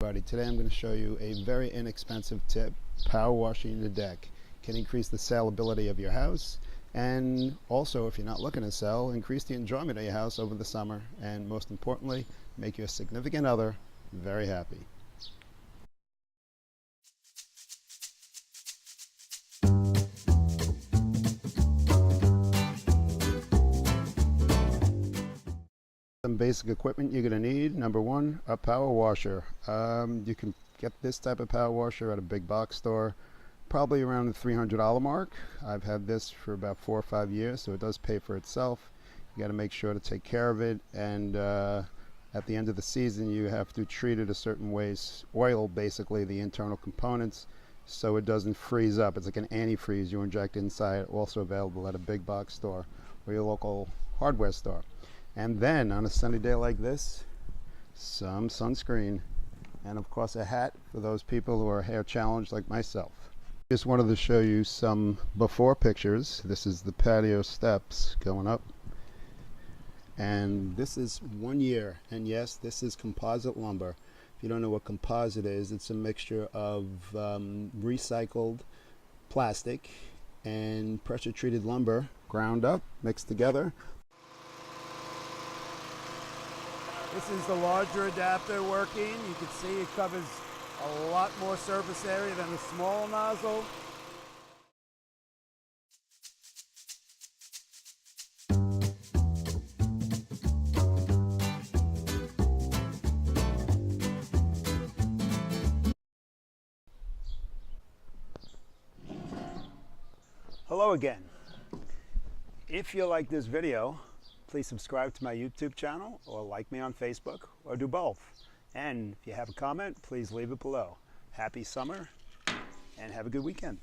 everybody. Today I'm going to show you a very inexpensive tip. Power washing the deck can increase the saleability of your house, and also, if you're not looking to sell, increase the enjoyment of your house over the summer, and most importantly, make your significant other very happy. Some basic equipment you're going to need. Number one, a power washer. You can get this type of power washer at a big box store, probably around the $300 mark. I've had this for about 4 or 5 years, so it does pay for itself. You got to make sure to take care of it, and at the end of the season you have to treat it a certain way, oil basically the internal components, so it doesn't freeze up. It's like an antifreeze you inject inside, also available at a big box store or your local hardware store. And then on a sunny day like this, some sunscreen, and of course a hat for those people who are hair challenged like myself. Just wanted to show you some before pictures. This is the patio steps going up, and this is 1 year, and yes, this is composite lumber. If you don't know what composite is, it's a mixture of recycled plastic and pressure treated lumber ground up, mixed together. This is the larger adapter working. You can see it covers a lot more surface area than the small nozzle. Hello again. If you like this video, please subscribe to my YouTube channel, or like me on Facebook, or do both. And if you have a comment, please leave it below. Happy summer, and have a good weekend.